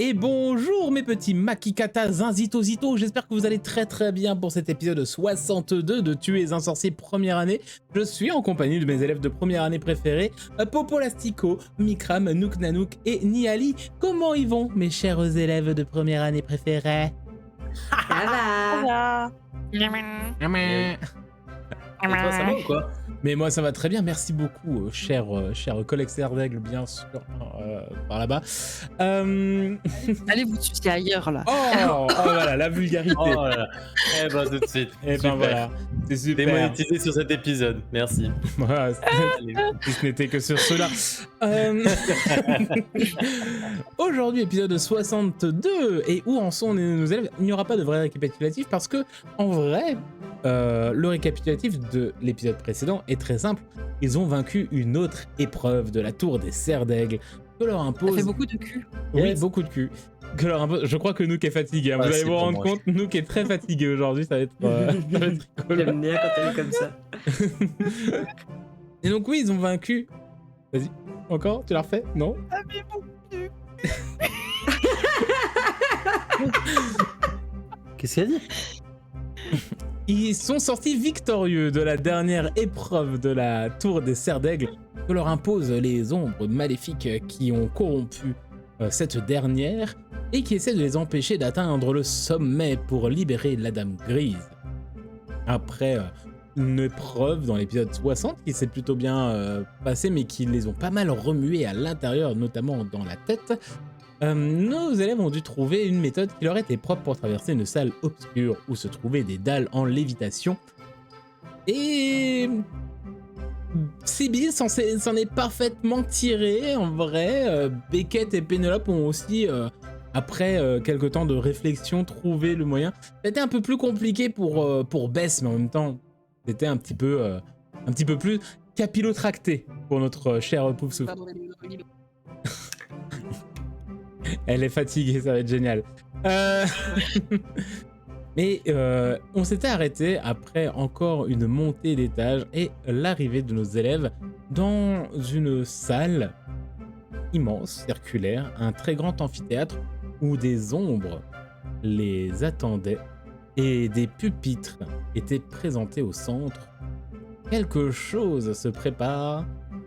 Et bonjour mes petits Makikata Zinzito, j'espère que vous allez très bien pour cet épisode 62 de Tuer un sorcier première année. Je suis en compagnie de mes élèves de première année préférés, Popo Lastico, Mikram, Nook Nanook et Niali. Comment ils vont mes chers élèves de première année préférés? Ça va. Et toi, ça va ou quoi? Mais moi ça va très bien, merci beaucoup, cher collecteur d'aigle, bien sûr, par là-bas. Allez vous sucer ailleurs là. Oh voilà, la vulgarité. Oh là là. Eh ben tout de suite. Et ben voilà, c'est super. Démonétisé sur cet épisode, merci. Voilà, si ce n'était que sur cela. Aujourd'hui, épisode 62. Et où en sont nos élèves? Il n'y aura pas de vrai récapitulatif parce que, en vrai, le récapitulatif de l'épisode précédent est très simple. Ils ont vaincu une autre épreuve de la tour des serres d'aigle que leur impose. Ça fait beaucoup de cul. Oui, Yes. beaucoup de cul. Que leur impose... Je crois que Nook est fatigué. Hein. Vous allez c'est vous pour rendre moi. compte, Nook est très fatigué aujourd'hui. Ça va être rigolo. J'aime bien quand elle est comme ça. Et donc oui, ils ont vaincu. Vas-y, encore? Tu la refais? Non? Ah mais mon cul. Qu'est-ce qu'elle dit? Ils sont sortis victorieux de la dernière épreuve de la tour des serres d'aigle que leur imposent les ombres maléfiques qui ont corrompu cette dernière et qui essaient de les empêcher d'atteindre le sommet pour libérer la Dame Grise. Après une épreuve dans l'épisode 60 qui s'est plutôt bien passée mais qui les ont pas mal remués à l'intérieur, notamment dans la tête, nos élèves ont dû trouver une méthode qui leur était propre pour traverser une salle obscure où se trouvaient des dalles en lévitation. Et Sibyl s'en est parfaitement tiré en vrai. Beckett et Pénélope ont aussi, après quelques temps de réflexion, trouvé le moyen. C'était un peu plus compliqué pour Bess, mais en même temps, c'était un petit peu plus capillotracté pour notre cher Poufsouffle. Elle est fatiguée, ça va être génial. Mais on s'était arrêté après encore une montée d'étage et l'arrivée de nos élèves dans une salle immense, circulaire, un très grand amphithéâtre où des ombres les attendaient et des pupitres étaient présentés au centre. Quelque chose se prépare.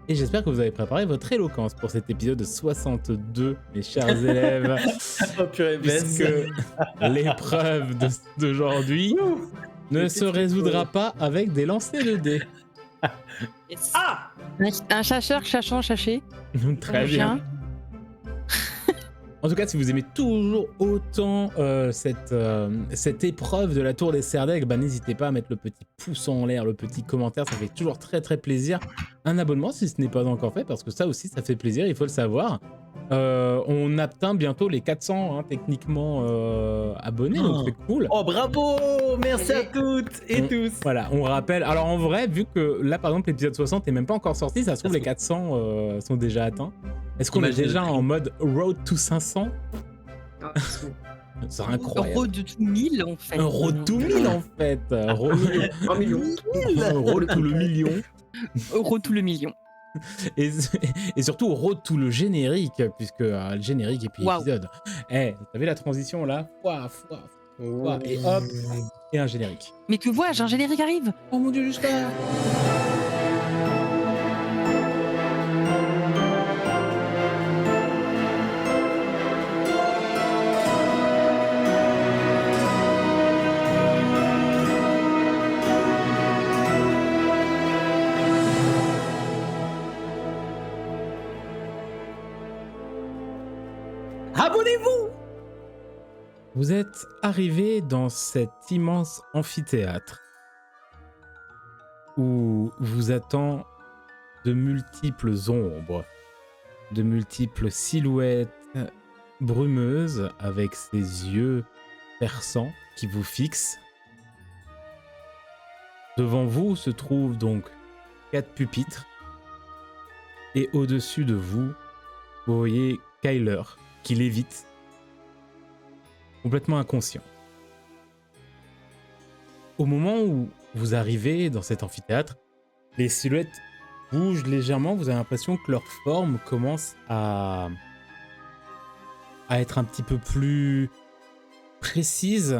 Et j'espère que vous avez préparé votre éloquence pour cet épisode 62, mes chers élèves, Oh purée, puisque l'épreuve d'aujourd'hui ne se résoudra pas avec des lancers de dés. Yes. Ah! Un chasseur cherchant chercher. Très bien. En tout cas, si vous aimez toujours autant cette épreuve de la tour des serres d'aigle, bah, n'hésitez pas à mettre le petit pouce en l'air, le petit commentaire, ça fait toujours très plaisir. Un abonnement si ce n'est pas encore fait, parce que ça aussi, ça fait plaisir, il faut le savoir. On atteint bientôt les 400 hein, techniquement abonnés, donc c'est cool. Oh bravo! Merci à toutes et tous! Voilà, on rappelle. Alors en vrai, vu que là par exemple l'épisode 60 est même pas encore sorti, ça se trouve les 400 sont déjà atteints. Est-ce qu'on est Imagine déjà le en mode Road to 500? Ah, C'est incroyable. Road to 1000 en fait. Un road to 1000 en fait. Road 1 million. to le million. Road to le million. Et surtout road to le générique, puisque le générique et puis Waouh. l'épisode. Eh, t'as vu la transition là? Ouah, et hop, et un générique. Mais que vois-je, un générique arrive. Oh mon dieu, juste là. Abonnez-vous! Vous êtes arrivé dans cet immense amphithéâtre où vous attend de multiples ombres, de multiples silhouettes brumeuses avec ces yeux perçants qui vous fixent. Devant vous se trouvent donc 4 pupitres et au-dessus de vous, vous voyez Kyler qui lévite, complètement inconscient. Au moment où vous arrivez dans cet amphithéâtre, les silhouettes bougent légèrement, vous avez l'impression que leur forme commence à à être un petit peu plus précises,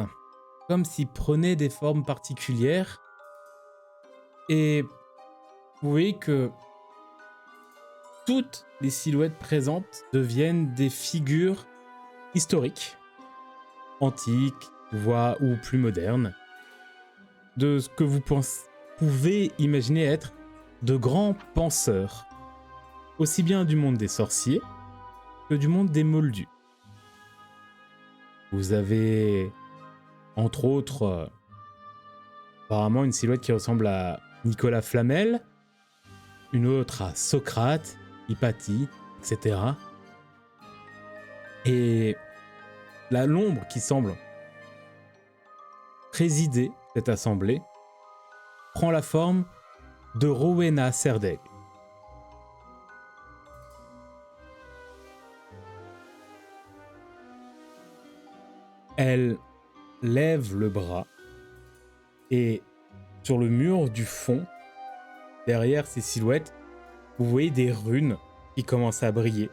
comme s'ils prenaient des formes particulières. Et vous voyez que toutes les silhouettes présentes deviennent des figures historiques, antiques, voire ou plus modernes, de ce que vous pouvez imaginer être de grands penseurs, aussi bien du monde des sorciers que du monde des moldus. Vous avez, entre autres, apparemment une silhouette qui ressemble à Nicolas Flamel, une autre à Socrate, Hypatie, etc. Et l'ombre qui semble présider cette assemblée prend la forme de Rowena Serdaigle. Elle lève le bras et sur le mur du fond, derrière ces silhouettes, vous voyez des runes qui commencent à briller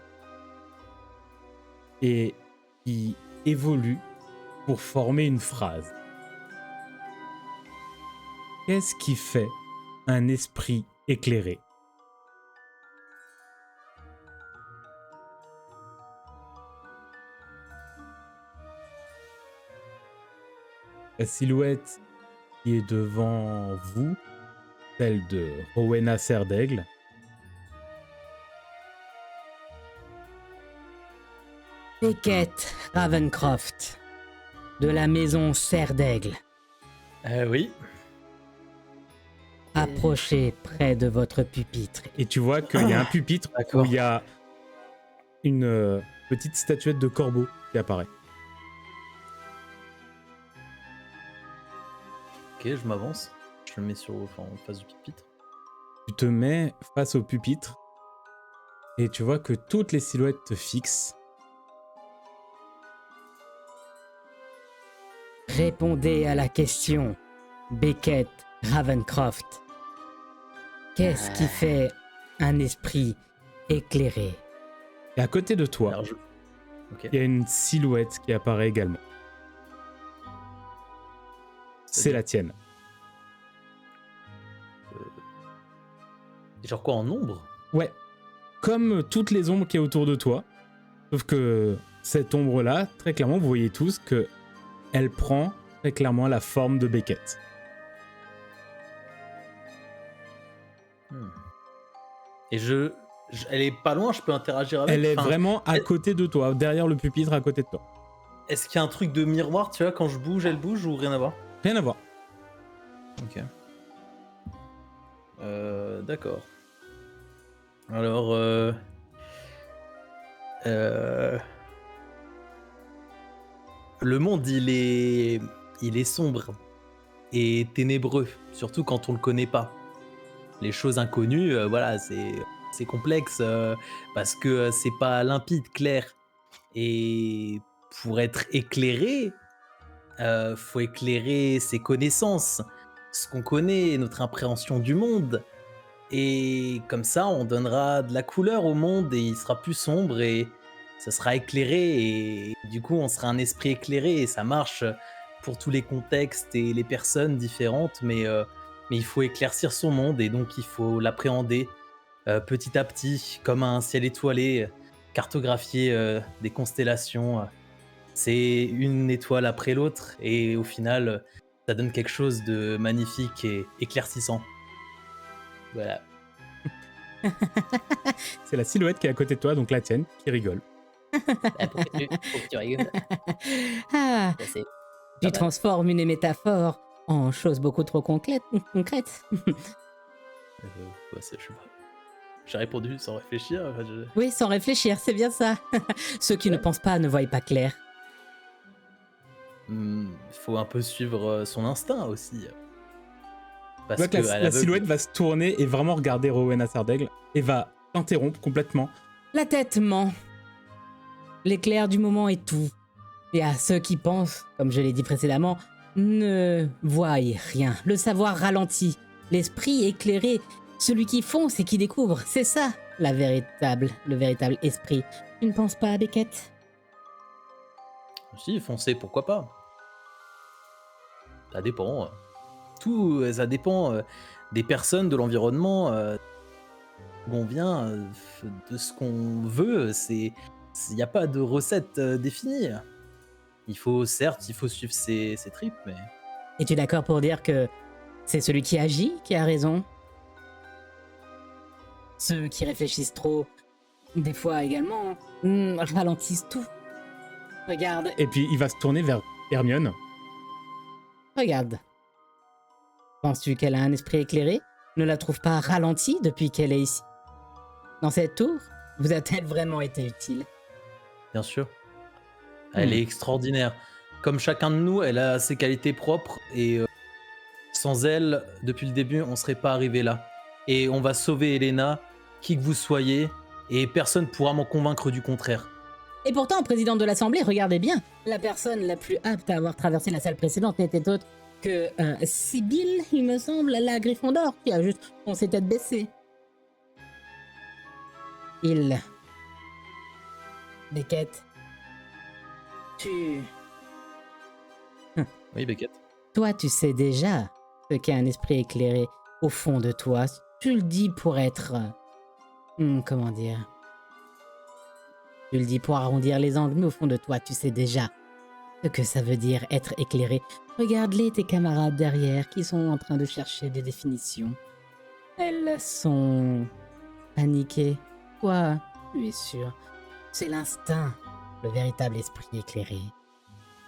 et qui évoluent pour former une phrase. Qu'est-ce qui fait un esprit éclairé ? La silhouette qui est devant vous, celle de Rowena Serdaigle, Beckett Ravencroft, de la maison Serdaigle. Oui. Approchez près de votre pupitre. et tu vois qu'il y a un pupitre où D'accord. il y a une petite statuette de corbeau qui apparaît. Ok, je m'avance. Je le mets en face du pupitre. Tu te mets face au pupitre et tu vois que toutes les silhouettes te fixent. Répondez à la question, Beckett Ravencroft. Qu'est-ce qui fait un esprit éclairé? Et à côté de toi, Alors, Ok. il y a une silhouette qui apparaît également. C'est la tienne. Genre quoi, en ombre? Ouais. Comme toutes les ombres qui est autour de toi. Sauf que cette ombre-là, très clairement, vous voyez tous que elle prend très clairement la forme de Beckett. Et elle est pas loin, je peux interagir avec. Elle est Enfin, vraiment à elle- côté de toi, derrière le pupitre, à côté de toi. Est-ce qu'il y a un truc de miroir, tu vois, quand je bouge, elle bouge ou rien à voir? Rien à voir. Ok. D'accord. Alors, le monde, il est sombre et ténébreux, surtout quand on le connaît pas. Les choses inconnues, voilà, c'est complexe parce que c'est pas limpide, clair. Et pour être éclairé, faut éclairer ses connaissances, ce qu'on connaît, notre appréhension du monde. Et comme ça, on donnera de la couleur au monde et il sera plus sombre et ça sera éclairé. Et du coup, on sera un esprit éclairé et ça marche pour tous les contextes et les personnes différentes. Mais il faut éclaircir son monde et donc il faut l'appréhender petit à petit, comme un ciel étoilé, cartographier des constellations. C'est une étoile après l'autre et au final, ça donne quelque chose de magnifique et éclaircissant. Voilà. C'est la silhouette qui est à côté de toi, donc la tienne, qui rigole. Pourquoi tu rigoles? Ah, Ça, c'est- tu mal. transformes une métaphore en chose beaucoup trop concrète. Ouais, je sais pas. J'ai répondu sans réfléchir. Enfin, Oui, sans réfléchir, c'est bien ça. Ceux qui ne pensent pas ne voient pas clair. faut un peu suivre son instinct aussi. Tu Parce vois que que à la l'aveugle- silhouette va se tourner et vraiment regarder Rowena Serdaigle et va t'interrompre complètement. La tête ment. L'éclair du moment est tout. Et à ceux qui pensent, comme je l'ai dit précédemment, ne voient rien. Le savoir ralentit. L'esprit éclairé, celui qui fonce et qui découvre, c'est ça le véritable esprit. Tu ne penses pas, Beckett? Si, foncer, pourquoi pas. Ça dépend. Ça dépend des personnes, de l'environnement, d'où on vient, de ce qu'on veut. Il n'y a pas de recette définie. Certes, il faut suivre ses tripes, mais Es-tu d'accord pour dire que c'est celui qui agit qui a raison? Ceux qui réfléchissent trop, des fois également, ralentissent tout. Regarde, Et puis il va se tourner vers Hermione. regarde. Penses-tu qu'elle a un esprit éclairé? Ne la trouve pas ralentie depuis qu'elle est ici? Dans cette tour, vous a-t-elle vraiment été utile? bien sûr, elle est extraordinaire. Comme chacun de nous, elle a ses qualités propres et sans elle, depuis le début, on serait pas arrivé là. Et on va sauver Elena, qui que vous soyez, et personne pourra m'en convaincre du contraire. Et pourtant, présidente de l'Assemblée, regardez bien, la personne la plus apte à avoir traversé la salle précédente n'était autre que Sibylle, il me semble, la Gryffondor, qui a juste foncé tête baissée. Beckett, Oui, Beckett. toi, tu sais déjà ce qu'est un esprit éclairé au fond de toi. Tu le dis pour être... comment dire? Tu le dis pour arrondir les angles, mais au fond de toi, tu sais déjà ce que ça veut dire être éclairé. Regarde-les, tes camarades derrière, qui sont en train de chercher des définitions. Elles sont paniquées. Toi, tu es sûr. C'est l'instinct, le véritable esprit éclairé.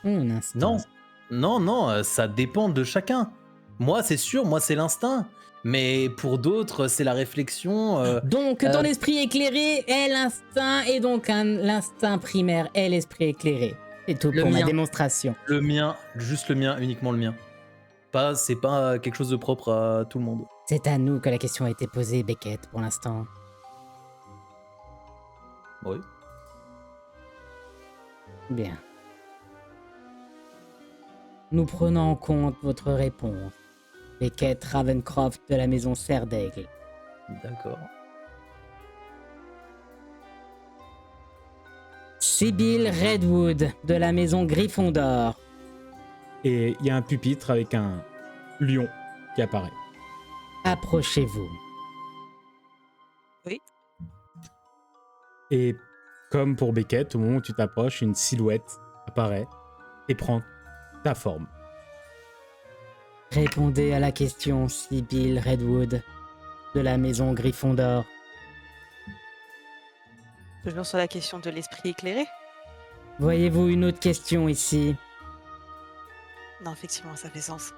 Mon instinct. Non, ça dépend de chacun. Moi, c'est sûr, moi, c'est l'instinct. Mais pour d'autres, c'est la réflexion. Donc, ton esprit éclairé est l'instinct, et donc l'instinct primaire est l'esprit éclairé. C'est tout Le pour ma mien. démonstration. Le mien, juste le mien, uniquement le mien. C'est pas quelque chose de propre à tout le monde. C'est à nous que la question a été posée, Beckett, pour l'instant. Oui. Bien. Nous prenons en compte votre réponse. Beckett Ravencroft de la maison Serre d'Aigle. D'accord. Sibylle Redwood de la maison Gryffondor. Et il y a un pupitre avec un lion qui apparaît. Approchez-vous. Et comme pour Beckett, au moment où tu t'approches, une silhouette apparaît et prend ta forme. Répondez à la question, Sibylle Redwood de la maison Gryffondor. Toujours sur la question de l'esprit éclairé. Voyez-vous une autre question ici? Non, effectivement, ça fait sens.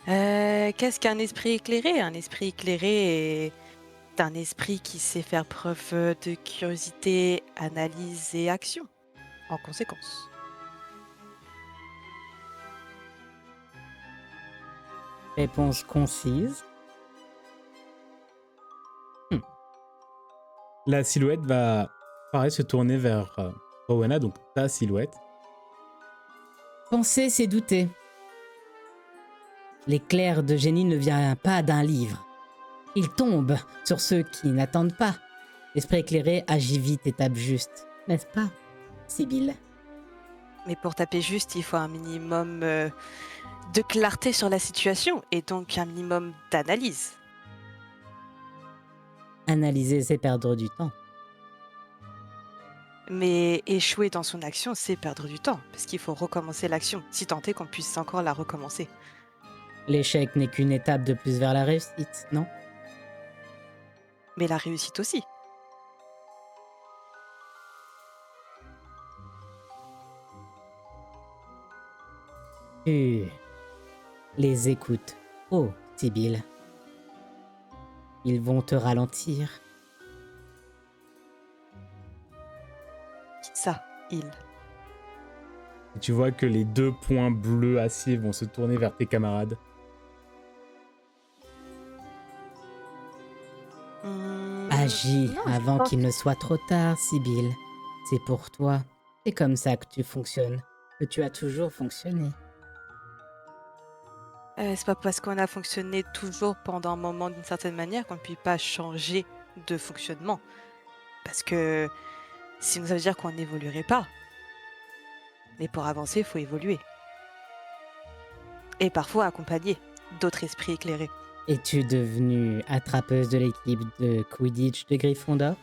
Qu'est-ce qu'un esprit éclairé? Un esprit éclairé est un esprit qui sait faire preuve de curiosité, analyse et action, en conséquence. Réponse concise. La silhouette va pareil se tourner vers Rowena, donc ta silhouette. Penser, c'est douter. L'éclair de génie ne vient pas d'un livre. Il tombe sur ceux qui n'attendent pas. L'esprit éclairé agit vite et tape juste. N'est-ce pas, Sibylle? Mais pour taper juste, il faut un minimum de clarté sur la situation et donc un minimum d'analyse. Analyser, c'est perdre du temps. Mais échouer dans son action, c'est perdre du temps, parce qu'il faut recommencer l'action, si tant est qu'on puisse encore la recommencer. L'échec n'est qu'une étape de plus vers la réussite, non? Mais la réussite aussi. Tu les écoutes. Oh, Sibylle. Ils vont te ralentir. Ça, il. Et tu vois que les deux points bleus acier vont se tourner vers tes camarades. Agis Non, je avant pense- qu'il ne soit trop tard, Sibylle. C'est pour toi. C'est comme ça que tu fonctionnes. Que tu as toujours fonctionné. C'est pas parce qu'on a fonctionné toujours pendant un moment d'une certaine manière qu'on ne peut pas changer de fonctionnement. Parce que sinon ça veut dire qu'on n'évoluerait pas. Mais pour avancer, il faut évoluer. Et parfois accompagner d'autres esprits éclairés. Es-tu devenue attrapeuse de l'équipe de Quidditch de Gryffondor?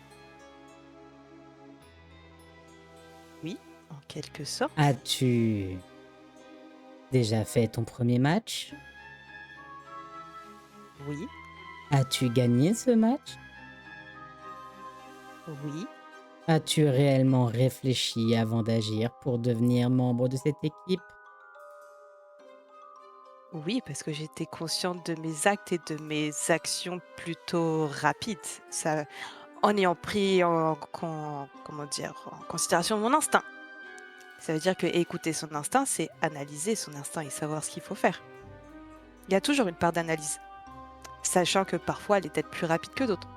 Oui, en quelque sorte. As-tu déjà fait ton premier match? Oui, As-tu gagné ce match? oui, As-tu réellement réfléchi avant d'agir pour devenir membre de cette équipe? oui, parce que j'étais consciente de mes actes et de mes actions plutôt rapides. Ça, en ayant pris comment dire, en considération mon instinct. Ça veut dire que écouter son instinct, c'est analyser son instinct et savoir ce qu'il faut faire. Il y a toujours une part d'analyse, sachant que parfois elle est peut-être plus rapide que d'autres.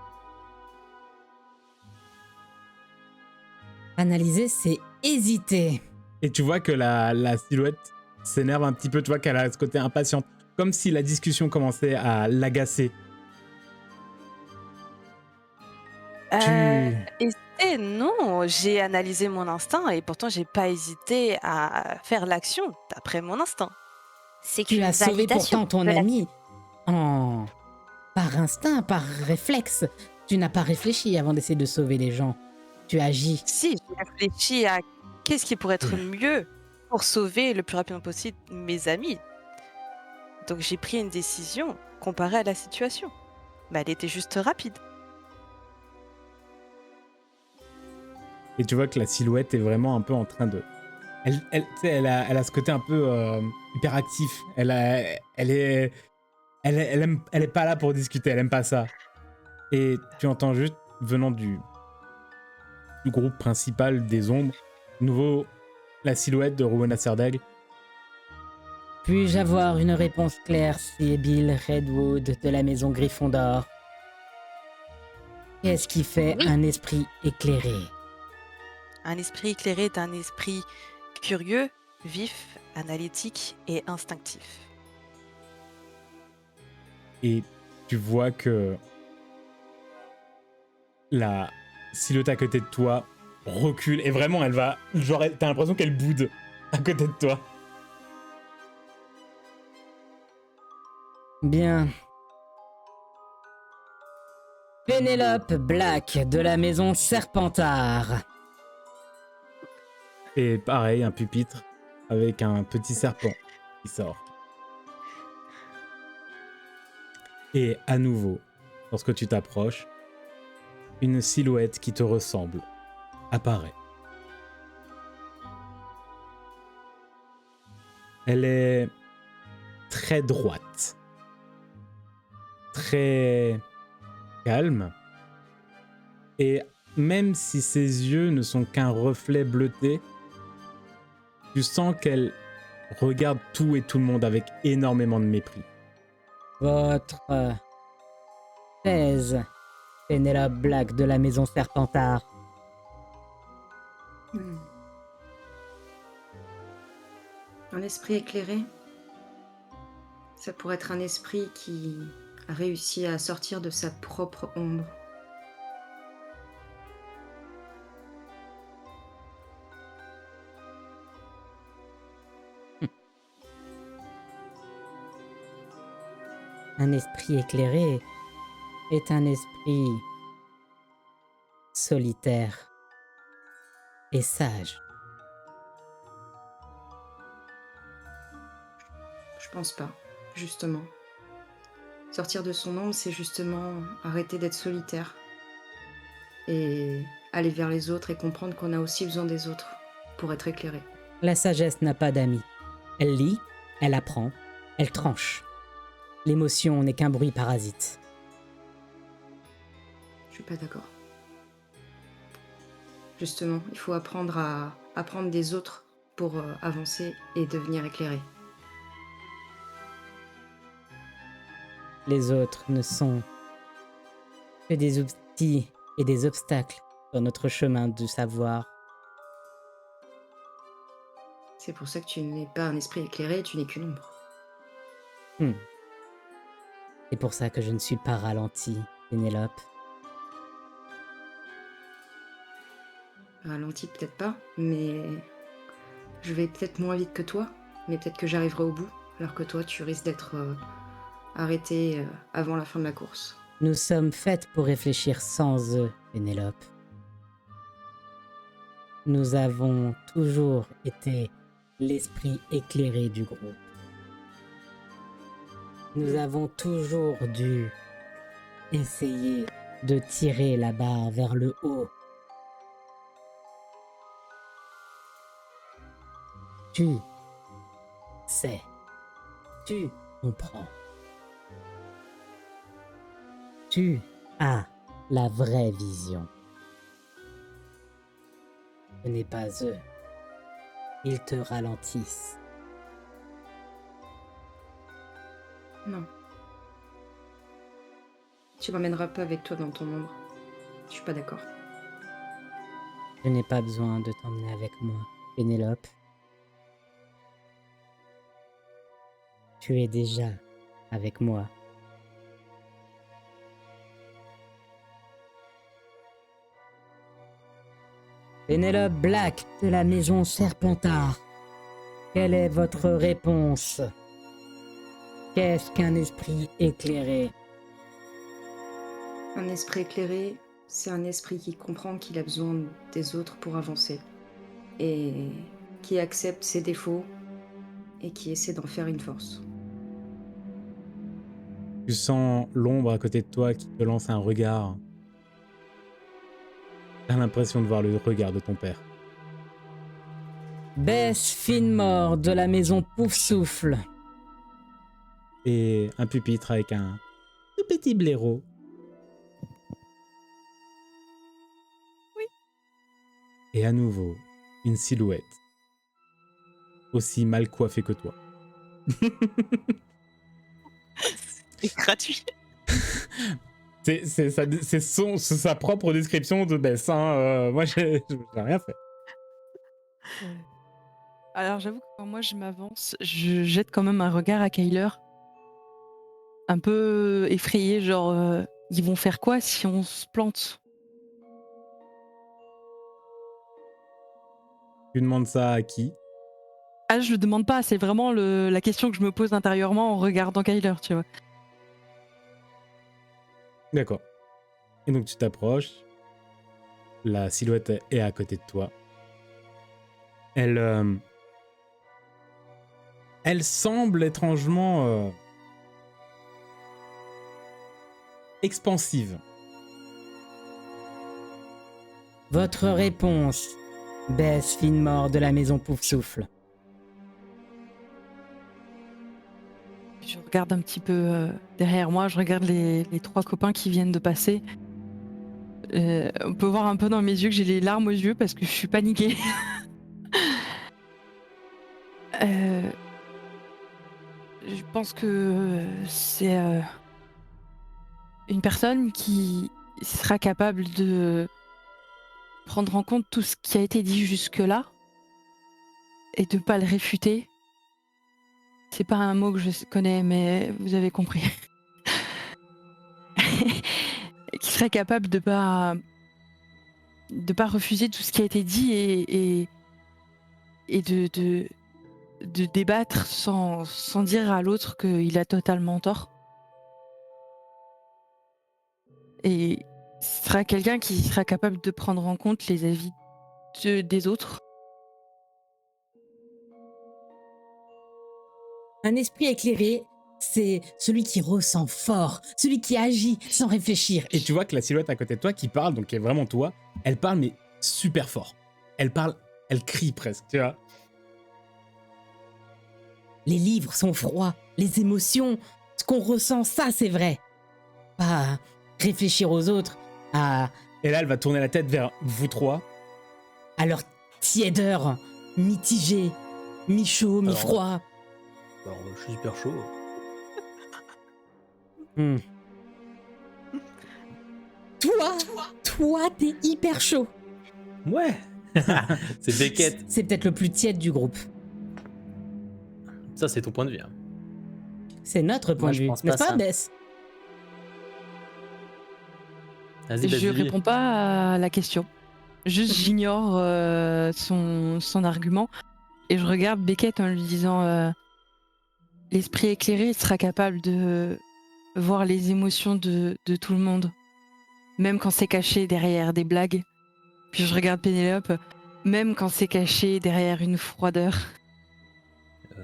Analyser, c'est hésiter. Et tu vois que la silhouette s'énerve un petit peu, tu vois qu'elle a ce côté impatiente, comme si la discussion commençait à l'agacer. Hésiter, non, j'ai analysé mon instinct et pourtant j'ai pas hésité à faire l'action d'après mon instinct. C'est Tu qu'une as sauvé validation pourtant ton de la- ami en... par instinct, par réflexe. Tu n'as pas réfléchi avant d'essayer de sauver les gens. Tu agis. Si, j'ai réfléchi à qu'est-ce qui pourrait être mieux pour sauver le plus rapidement possible mes amis. Donc j'ai pris une décision comparée à la situation. Mais elle était juste rapide. Et tu vois que la silhouette est vraiment un peu en train de... tu sais, elle a ce côté un peu hyperactif. Elle est pas là pour discuter, elle aime pas ça. Et tu entends juste, venant du groupe principal des ombres, nouveau la silhouette de Rowena Serdaigle. Puis-je avoir une réponse claire, Sibyl Redwood de la maison Gryffondor? Qu'est-ce qui fait Oui. un esprit éclairé? Un esprit éclairé est un esprit curieux, vif, analytique et instinctif. Et tu vois que la silhouette à côté de toi recule. Et vraiment, elle va... Genre, t'as l'impression qu'elle boude à côté de toi. Bien. Pénélope Black de la maison Serpentard. Et pareil, un pupitre avec un petit serpent qui sort. Et à nouveau, lorsque tu t'approches, une silhouette qui te ressemble apparaît. Elle est très droite, très calme, et même si ses yeux ne sont qu'un reflet bleuté, tu sens qu'elle regarde tout et tout le monde avec énormément de mépris. Votre thèse, Pénélope Black de la maison Serpentard. Un esprit éclairé, ça pourrait être un esprit qui a réussi à sortir de sa propre ombre. Un esprit éclairé est un esprit solitaire et sage. Je pense pas, justement. Sortir de son ombre, c'est justement arrêter d'être solitaire et aller vers les autres et comprendre qu'on a aussi besoin des autres pour être éclairé. La sagesse n'a pas d'amis. Elle lit, elle apprend, elle tranche. L'émotion n'est qu'un bruit parasite. Je suis pas d'accord. Justement, il faut apprendre à apprendre des autres pour avancer et devenir éclairé. Les autres ne sont que des outils et des obstacles sur notre chemin du savoir. C'est pour ça que tu n'es pas un esprit éclairé, tu n'es qu'une ombre. C'est pour ça que je ne suis pas ralenti, Pénélope. Ralenti peut-être pas, mais Je vais peut-être moins vite que toi, mais peut-être que j'arriverai au bout, alors que toi, tu risques d'être arrêté avant la fin de la course. Nous sommes faites pour réfléchir sans eux, Pénélope. Nous avons toujours été l'esprit éclairé du groupe. Nous avons toujours dû essayer de tirer la barre vers le haut. Tu sais, tu comprends. Tu as la vraie vision. Ce n'est pas eux. Ils te ralentissent. Non. Tu m'emmèneras pas avec toi dans ton ombre. Je suis pas d'accord. Je n'ai pas besoin de t'emmener avec moi, Pénélope. Tu es déjà avec moi. Pénélope Black de la maison Serpentard. Quelle est votre réponse? Qu'est-ce qu'un esprit éclairé? Un esprit éclairé, c'est un esprit qui comprend qu'il a besoin des autres pour avancer. Et qui accepte ses défauts et qui essaie d'en faire une force. Tu sens l'ombre à côté de toi qui te lance un regard. T'as l'impression de voir le regard de ton père. Bess Finemore de la maison Poufsouffle. Et un pupitre avec un tout petit blaireau. Oui. Et à nouveau, une silhouette. Aussi mal coiffée que toi. C'est gratuit. C'est sa propre description de Bess. Hein. Moi, j'ai rien fait. Alors j'avoue que quand moi je m'avance, je jette quand même un regard à Kyler. Un peu effrayé, genre ils vont faire quoi si on se plante? Tu demandes ça à qui? Ah, je le demande pas, c'est vraiment la question que je me pose intérieurement en regardant Kyler, tu vois. D'accord. Et donc tu t'approches. La silhouette est à côté de toi. Elle semble étrangement expansive. Votre réponse, Bess Finemore de la maison Poufsouffle. Je regarde un petit peu derrière moi, je regarde les 3 copains qui viennent de passer. On peut voir un peu dans mes yeux que j'ai les larmes aux yeux parce que je suis paniquée. Je pense que c'est une personne qui sera capable de prendre en compte tout ce qui a été dit jusque-là et de pas le réfuter. C'est pas un mot que je connais, mais vous avez compris. Qui serait capable de pas refuser tout ce qui a été dit et de débattre sans dire à l'autre qu'il a totalement tort. Et ce sera quelqu'un qui sera capable de prendre en compte les avis des autres. Un esprit éclairé, c'est celui qui ressent fort, celui qui agit sans réfléchir. Et tu vois que la silhouette à côté de toi qui parle, donc qui est vraiment toi, elle parle mais super fort. Elle parle, elle crie presque, tu vois. Les livres sont froids, les émotions, ce qu'on ressent, ça c'est vrai. Pas réfléchir aux autres, à Et là, elle va tourner la tête vers vous trois. leur tiédeur, mitigé, mi-chaud, mi-froid. Alors, je suis super chaud. Toi, t'es hyper chaud. Ouais. C'est Beckett. C'est peut-être le plus tiède du groupe. Ça, c'est ton point de vue. Hein. C'est notre point Moi, de je vue, pense n'est-ce pas pas, ça. Bess? Vas-y, Je vas-y. réponds pas à la question. Juste j'ignore son argument. Et je regarde Beckett en lui disant l'esprit éclairé sera capable de voir les émotions de tout le monde, même quand c'est caché derrière des blagues. Puis je regarde Pénélope, même quand c'est caché derrière une froideur.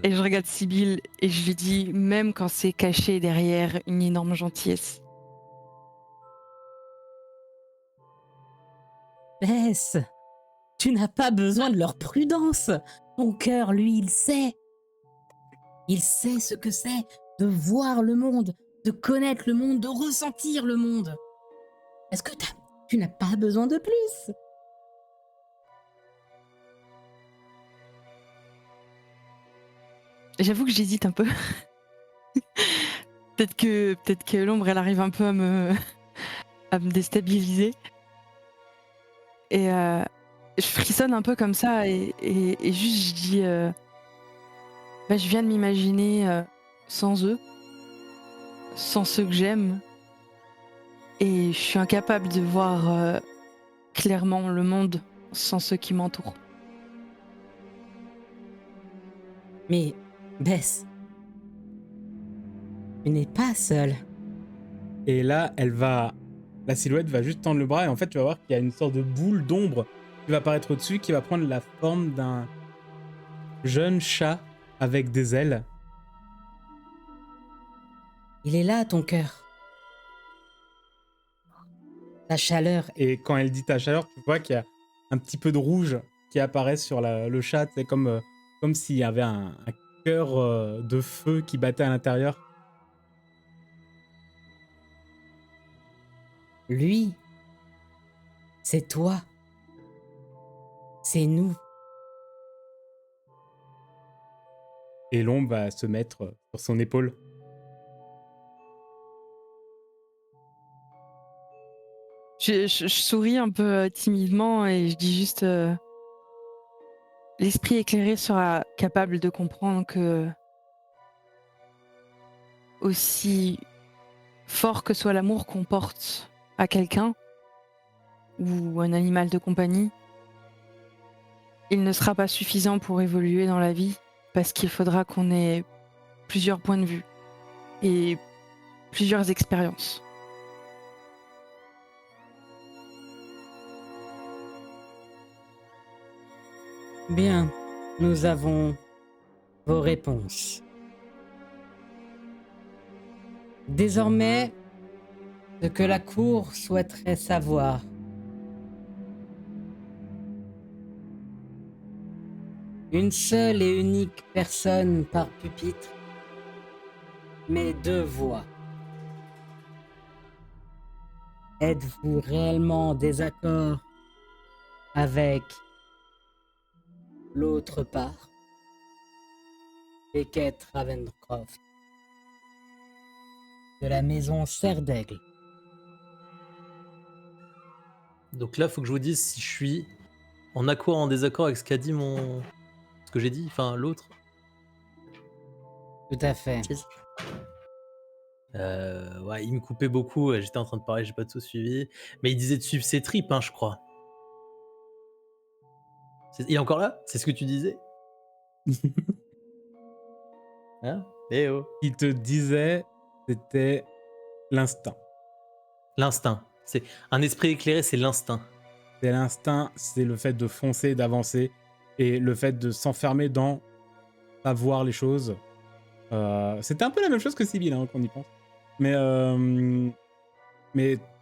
Et je regarde Sibylle et je lui dis, même quand c'est caché derrière une énorme gentillesse. Bess, tu n'as pas besoin de leur prudence. Ton cœur, lui, il sait. Il sait ce que c'est de voir le monde, de connaître le monde, de ressentir le monde. Est-ce que tu n'as pas besoin de plus? J'avoue que j'hésite un peu. Peut-être que l'ombre, elle arrive un peu à me déstabiliser. Et je frissonne un peu comme ça et juste je dis je viens de m'imaginer sans eux, sans ceux que j'aime, et je suis incapable de voir clairement le monde sans ceux qui m'entourent. Mais, Bess, tu n'es pas seule. Et là, la silhouette va juste tendre le bras et en fait, tu vas voir qu'il y a une sorte de boule d'ombre qui va apparaître au-dessus, qui va prendre la forme d'un jeune chat avec des ailes. Il est là, ton cœur. Ta chaleur. Et quand elle dit ta chaleur, tu vois qu'il y a un petit peu de rouge qui apparaît sur le chat. C'est comme s'il y avait un cœur de feu qui battait à l'intérieur. Lui, c'est toi. C'est nous. Et l'ombre va se mettre sur son épaule. Je souris un peu timidement et je dis juste l'esprit éclairé sera capable de comprendre que aussi fort que soit l'amour qu'on porte à quelqu'un ou un animal de compagnie, il ne sera pas suffisant pour évoluer dans la vie parce qu'il faudra qu'on ait plusieurs points de vue et plusieurs expériences. Bien, nous avons vos réponses. Désormais, ce que la cour souhaiterait savoir. Une seule et unique personne par pupitre, mais 2 voix. Êtes-vous réellement en désaccord avec l'autre part, Beckett Ravencroft, de la maison Serre d'Aigle? Donc là, faut que je vous dise si je suis en accord ou en désaccord avec ce qu'a dit ce que j'ai dit, enfin l'autre. Tout à fait. Ouais, il me coupait beaucoup, j'étais en train de parler, j'ai pas tout suivi. Mais il disait de suivre ses tripes, hein, je crois. Il est encore là? C'est ce que tu disais? Hein? Eh oh. Il te disait, c'était l'instinct. L'instinct. C'est un esprit éclairé, c'est l'instinct. C'est l'instinct, c'est le fait de foncer, d'avancer, et le fait de s'enfermer dans savoir les choses. C'était un peu la même chose que Sibylle, hein, qu'on y pense. Mais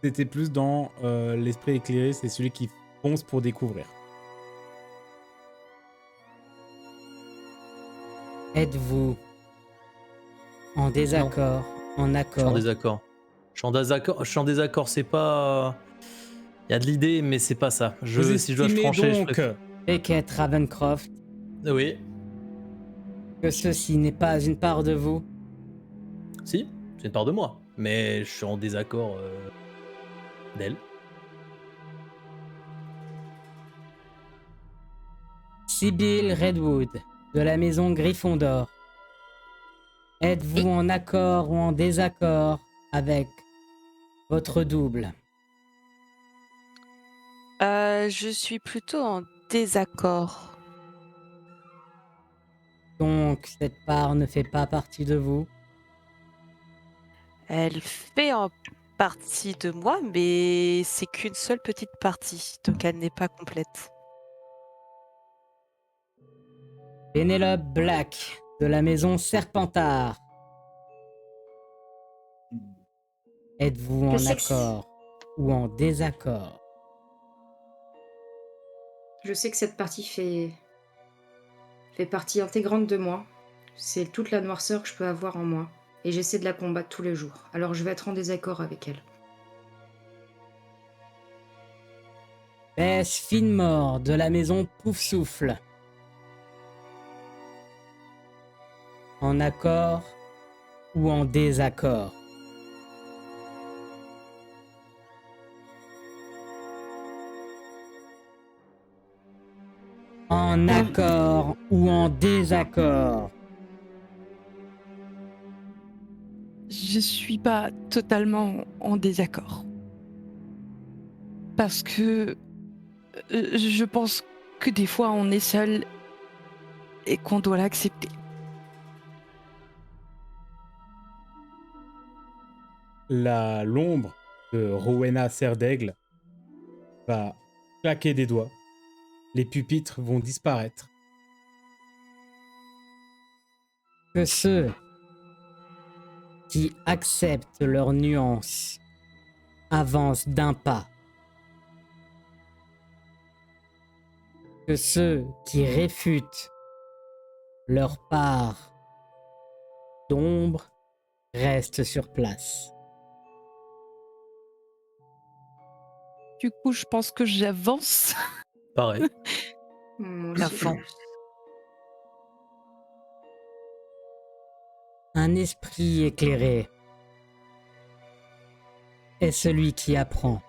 c'était plus dans l'esprit éclairé, c'est celui qui fonce pour découvrir. Êtes-vous en désaccord, en Je suis en accord? désaccord. Je suis en désaccord, c'est pas... Il y a de l'idée, mais c'est pas ça. Vous Si je dois estimez trancher, je donc préfère... Beckett Ravencroft, Oui. que ceci n'est pas une part de vous? Si, c'est une part de moi. Mais je suis en désaccord d'elle. Sibylle Redwood, de la maison Gryffondor. Êtes-vous en accord ou en désaccord avec votre double? Je suis plutôt en désaccord. Donc, cette part ne fait pas partie de vous? Elle fait en partie de moi, mais c'est qu'une seule petite partie, donc elle n'est pas complète. Pénélope Black, de la maison Serpentard. Êtes-vous Je en sais que c'est- accord ou en désaccord? Je sais que cette partie fait partie intégrante de moi. C'est toute la noirceur que je peux avoir en moi. Et j'essaie de la combattre tous les jours. Alors je vais être en désaccord avec elle. Bess Finmore, de la maison Poufsouffle. En accord ou en désaccord? En accord ou en désaccord? Je suis pas totalement en désaccord. Parce que je pense que des fois on est seul et qu'on doit l'accepter. L'ombre de Rowena Serdaigle va claquer des doigts. Les pupitres vont disparaître. Que ceux qui acceptent leurs nuances avancent d'un pas. Que ceux qui réfutent leur part d'ombre restent sur place. Du coup, je pense que j'avance. Pareil. Moi La aussi. force. Un esprit éclairé est celui qui apprend,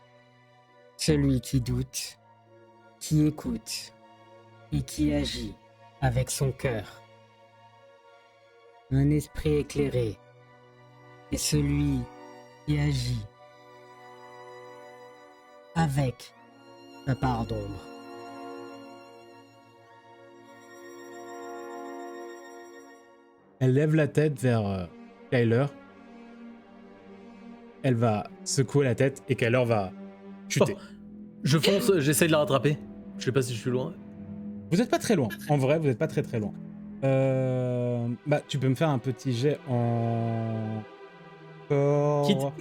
celui qui doute, qui écoute et qui agit avec son cœur. Un esprit éclairé est celui qui agit avec sa part d'ombre. Elle lève la tête vers Kyler. Elle va secouer la tête et Kyler va chuter. Oh, je fonce, j'essaie de la rattraper. Je sais pas si je suis loin. Vous êtes pas très loin. En vrai, vous êtes pas très très loin. Bah, tu peux me faire un petit jet en...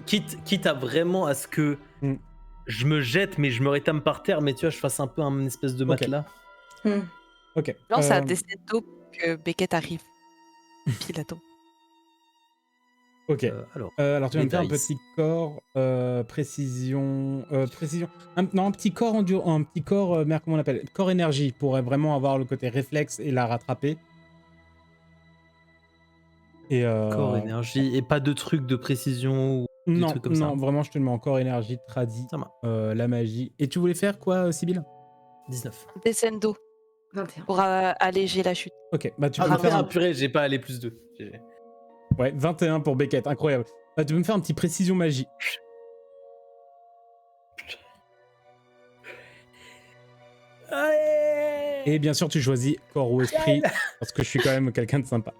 Quitte à vraiment à ce que Hmm. je me jette, mais je me rétame par terre, mais tu vois, je fasse un peu un espèce de matelas. Ok. Lance un dessin d'eau que Beckett arrive. Pile à temps. Ok. Alors tu vas les me faire un dice. petit corps précision. Un petit corps un petit corps, merde, comment on l'appelle? Corps énergie pour vraiment avoir le côté réflexe et la rattraper. Et Corps, énergie, et pas de trucs de précision ou des non, trucs comme non, ça. vraiment, je te le mets en corps énergie, tradi, Ça marche. la magie. Et tu voulais faire quoi, Sybille? 19. Dessin d'eau 21. pour alléger la chute. Ok, bah tu Ah, peux me faire 21, purée, j'ai pas allé plus 2. Ouais, 21 pour Beckett, incroyable. Bah, tu peux me faire un petit précision magie. Allez. Et bien sûr, tu choisis corps ou esprit, parce que je suis quand même quelqu'un de sympa.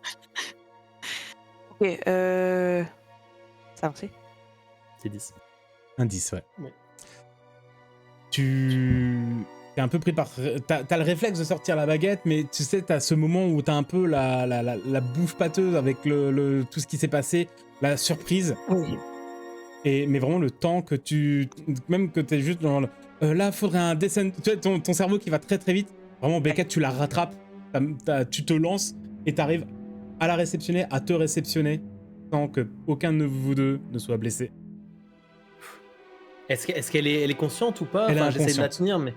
Ok, ça en fait. C'est 10. Un 10, ouais. Ouais. T'es un peu pris par... T'as le réflexe de sortir la baguette, mais tu sais, t'as ce moment où t'as un peu la bouche pâteuse avec tout ce qui s'est passé, la surprise. Oui. Mais vraiment le temps que même que t'es juste dans là, faudrait un dessin... Tu vois, ton cerveau qui va très très vite. Vraiment, Beckett, tu la rattrapes, tu te lances et t'arrives à la réceptionner, à te réceptionner, sans que aucun de vous deux ne soit blessé. Est-ce qu'elle est consciente ou pas? Elle est Enfin, j'essaie de la inconsciente. tenir, mais...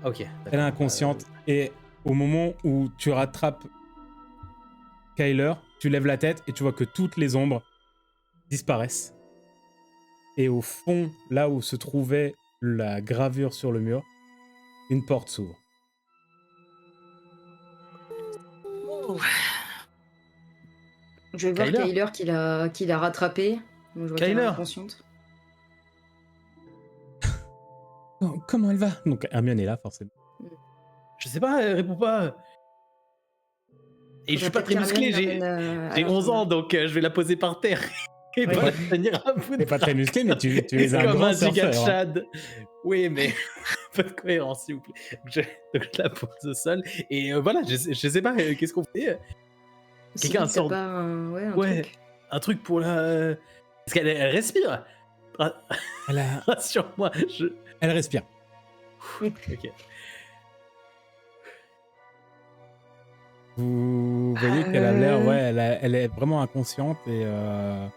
Ok. d'accord. Elle est inconsciente et au moment où tu rattrapes Kyler, tu lèves la tête et tu vois que toutes les ombres disparaissent. Et au fond, là où se trouvait la gravure sur le mur, une porte s'ouvre. Je vais voir Kyler. Kyler qui l'a rattrapée. Donc, je vois qu'elle est Kyler. inconsciente. Oh, comment elle va? Donc Hermione est là, forcément. Je sais pas, elle répond pas. Et je suis Faudrait pas très peut-être musclé, qu'Hermione l'amène, à j'ai la 11 fin. ans, donc je vais la poser par terre. Et Ouais. va tenir un bout de T'es pas très musclé, mais tu es un comme grand un giga surfeur. Hein. Chad. Oui, mais un peu de cohérence, s'il vous plaît. Donc je la pose au sol. Et voilà, je sais pas, qu'est-ce qu'on fait Sinon, Quelqu'un t'as sort. pas un Ouais, truc. un truc pour la. Parce qu'elle respire. Elle Rassure-moi. elle respire. Ok. Vous voyez qu'elle a l'air, Euh. ouais, elle est vraiment inconsciente et, euh,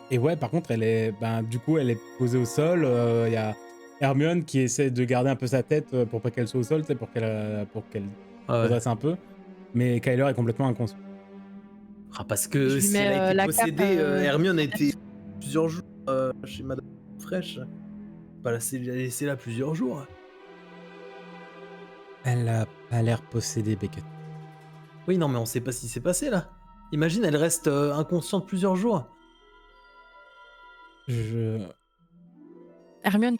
et ouais, par contre, elle est, ben, du coup, elle est posée au sol. Il y a Hermione qui essaie de garder un peu sa tête pour pas qu'elle soit au sol, tu sais, pour qu'elle Ouais. redresse un peu. Mais Kyler est complètement inconscient. Ah, parce Je que lui si mets, elle a été la cape, possédée, Hermione a sur la été tête. plusieurs jours chez Madame Fraîche. Pas la laisser là plusieurs jours. Elle a pas l'air possédée, Beckett. Oui, non, mais on sait pas ce qui s'est passé là. Imagine, elle reste inconsciente plusieurs jours. Hermione,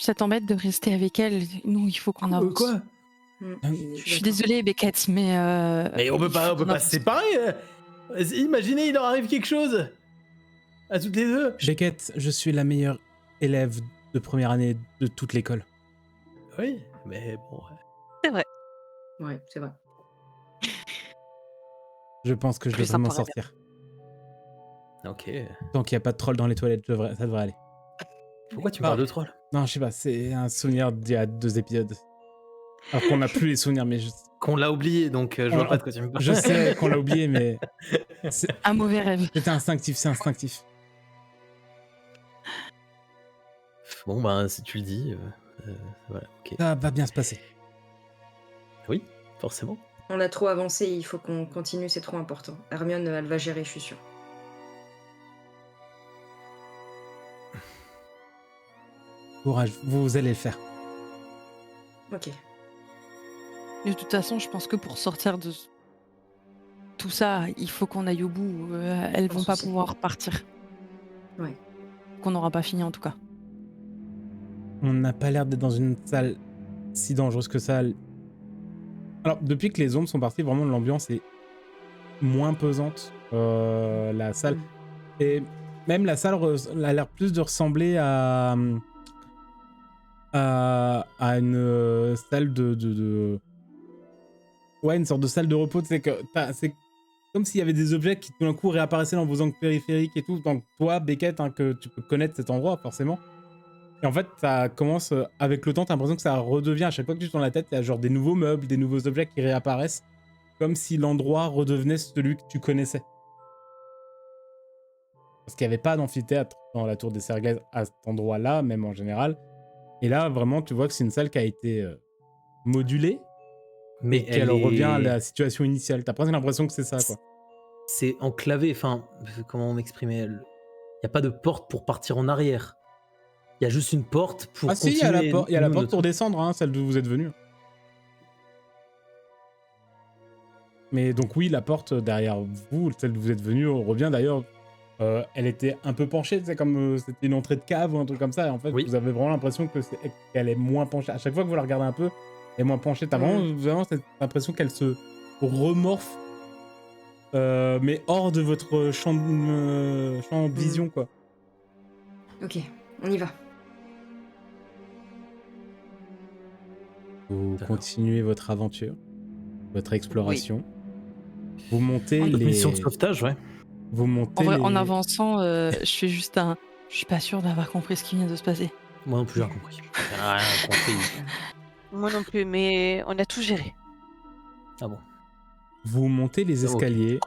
ça t'embête de rester avec elle? Nous, il faut qu'on avance. Quoi Je suis désolée, Beckett, mais. Mais on peut il pas, faut on peut qu'on pas avance. se séparer. Imaginez, il leur arrive quelque chose. À toutes les deux. Beckett, je suis la meilleure élève de première année de toute l'école. Oui, mais bon. C'est vrai. Ouais, c'est vrai. Je pense que je Plus devrais m'en sympa, sortir. Ok. Tant qu'il n'y a pas de troll dans les toilettes, ça devrait aller. Pourquoi tu me parles de troll? Non, je sais pas, c'est un souvenir d'il y a 2 épisodes. Alors qu'on n'a plus les souvenirs, mais Qu'on l'a oublié, donc je vois pas de quoi tu me parles. je sais qu'on l'a oublié, mais Un mauvais rêve. c'était instinctif, c'est instinctif. Bon, ben, si tu le dis, voilà, ok. Ça va bien se passer. Oui, forcément. On a trop avancé, il faut qu'on continue, c'est trop important. Hermione, elle va gérer, je suis sûre. Courage, vous allez le faire. Ok. De toute façon, je pense que pour sortir de tout ça, il faut qu'on aille au bout. Elles Sans vont pas souci. pouvoir partir. Ouais. Qu'on n'aura pas fini en tout cas. On n'a pas l'air d'être dans une salle si dangereuse que ça. Alors, depuis que les ombres sont parties, vraiment l'ambiance est moins pesante. La salle. Et même la salle a l'air plus de ressembler à une salle de... Ouais, une sorte de salle de repos. C'est comme s'il y avait des objets qui tout d'un coup réapparaissaient dans vos angles périphériques et tout. Donc toi, Beckett, hein, que tu peux connaître cet endroit forcément. Et en fait, ça commence avec le temps, t'as l'impression que ça redevient, à chaque fois que tu tournes la tête, il y a genre des nouveaux meubles, des nouveaux objets qui réapparaissent, comme si l'endroit redevenait celui que tu connaissais. Parce qu'il n'y avait pas d'amphithéâtre dans la tour des Serglaises à cet endroit-là, même en général. Et là, vraiment, tu vois que c'est une salle qui a été modulée, Mais et qu'elle revient à la situation initiale. T'as presque l'impression que c'est ça, quoi. C'est enclavé, enfin, comment m'exprimer? Il n'y a pas de porte pour partir en arrière. Il y a juste une porte pour Ah si, il y continuer. a la nous, porte notre- pour descendre, hein, celle d'où vous êtes venu. Mais donc oui, la porte derrière vous, celle d'où vous êtes venu, revient d'ailleurs. Elle était un peu penchée, tu sais, comme c'était une entrée de cave ou un truc comme ça. Et en fait, Oui. vous avez vraiment l'impression qu'elle est moins penchée. À chaque fois que vous la regardez un peu, elle est moins penchée. T'as vraiment cette impression qu'elle se remorphe, mais hors de votre champ de vision, quoi. Ok, on y va. Vous D'accord. continuez votre aventure, votre exploration. Vous montez En les... Mission de sauvetage, ouais. Vous montez En vrai, les... en avançant, je fais juste un. Je suis pas sûre d'avoir compris ce qui vient de se passer. Moi non plus, j'ai rien compris. J'ai rien compris. Moi non plus, mais on a tout géré. Ah bon. Vous montez les Ok. escaliers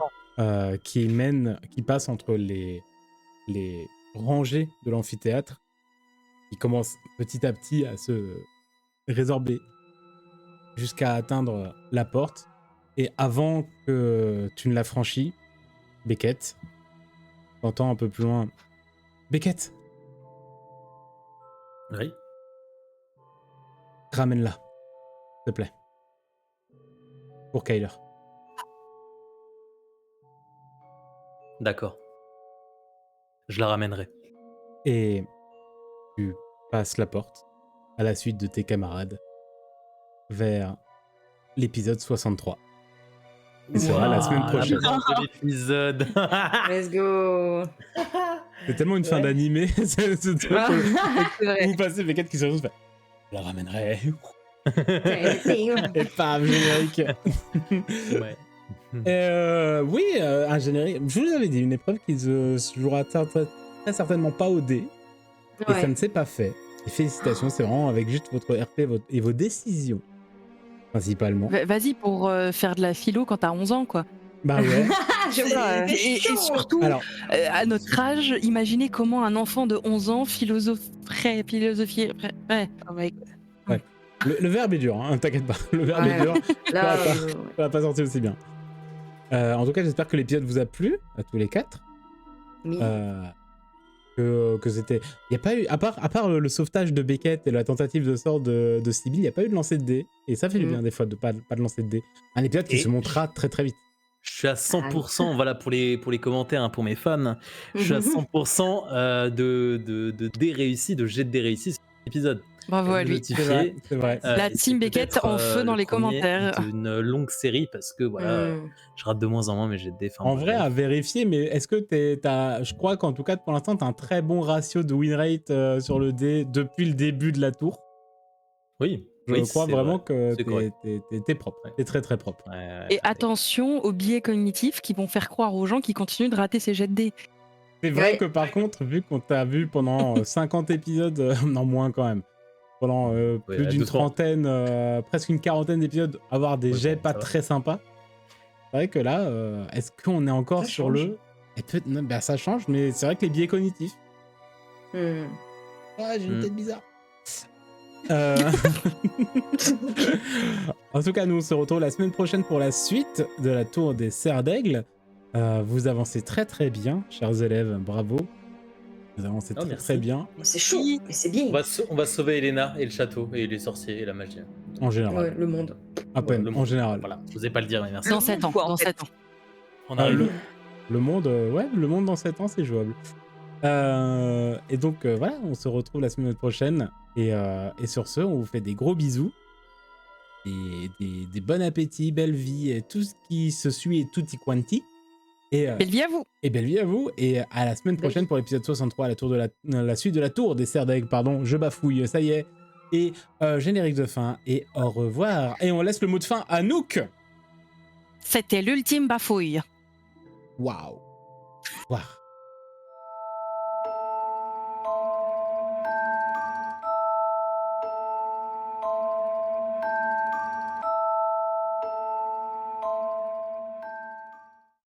qui passent entre les rangées de l'amphithéâtre, qui commencent petit à petit à se résorber jusqu'à atteindre la porte. Et avant que tu ne la franchis, Beckett, t'entends un peu plus loin. Beckett, Oui. ramène-la, s'il te plaît. Pour Kyler. D'accord. Je la ramènerai. Et tu passes la porte à la suite de tes camarades vers l'épisode 63. Il sera la semaine prochaine. La fin de l'épisode. Let's go. C'est tellement une fin d'animé. c'est truc Ah. où vous passez les 4 qui se retrouvent. Je la ramènerai. Et paf, générique. Ouais. Oui, un générique. Je vous avais dit, une épreuve qui se jouera très certainement pas au dé. Et ça ne s'est pas fait. Et félicitations, c'est vraiment avec juste votre RP et vos décisions, principalement. Vas-y pour faire de la philo quand t'as 11 ans, quoi. Bah ouais. Et surtout, Alors, à notre âge, imaginez comment un enfant de 11 ans philosopherait. Ouais. Oh my God. le verbe est dur, hein, t'inquiète pas. Le verbe est dur. Là, Ça va pas sortir aussi bien. En tout cas, j'espère que l'épisode vous a plu, à tous les 4. oui. Que c'était... Il y a pas eu... À part le sauvetage de Beckett et la tentative de sort de Sibyl, il n'y a pas eu de lancer de dés. Et ça fait du bien, des fois, de pas de lancer de dés. Un épisode qui se montrera très très vite. Je suis à 100%, voilà, pour les commentaires, hein, pour mes fans, je suis à 100% de dés réussis, de jet de dés réussis sur l'épisode. Bravo à lui. Notifié. C'est vrai. La Et team c'est Beckett peut-être, en feu dans le les premier commentaires. d'une longue série parce que voilà, je rate de moins en moins mes jets de dés. Enfin, En bref. vrai, à vérifier, mais est-ce que t'as... Je crois qu'en tout cas, pour l'instant, t'as un très bon ratio de win rate sur le dé depuis le début de la tour. Oui. Je oui, crois c'est vraiment vrai. que C'est correct. t'es propre. T'es très très propre. Et attention aux biais cognitifs qui vont faire croire aux gens qui continuent de rater ces jets de dés. C'est vrai Ouais. que par contre, vu qu'on t'a vu pendant 50 épisodes, non moins quand même, pendant plus d'une 200. trentaine, presque une quarantaine d'épisodes, avoir des Ouais, jets bon, pas ça va. très sympas, c'est vrai que là, est-ce qu'on est encore Ça sur change. le... Et peut-être, non, bah, ça change, mais c'est vrai que les biais cognitifs... Ah, j'ai une tête bizarre. En tout cas, nous on se retrouve la semaine prochaine pour la suite de la tour des Serres d'Aigle. Vous avancez très très bien, chers élèves, bravo. Vous avancez Oh, très merci. très bien, C'est chaud, mais c'est bien. On va sauver Elena et le château et les sorciers et la magie. en général. Ouais, le monde. À peine, Le en monde. général. Voilà, je n'osais pas le dire, mais merci. Dans 7 ans. Quoi, en Dans fait 7 ans. On arrive. Le monde, ouais, le monde dans 7 ans, c'est jouable. Et donc, voilà, on se retrouve la semaine prochaine. Et sur ce, on vous fait des gros bisous. Et des bon appétit, belle vie, et tout ce qui se suit et tutti quanti. Belle vie à vous. Et belle vie à vous. Et à la semaine prochaine pour l'épisode 63, la suite de la tour des Serres d'Aigle, pardon. Je bafouille, ça y est. Et générique de fin. Et au revoir. Et on laisse le mot de fin à Nook. C'était l'ultime bafouille. Waouh. Waouh.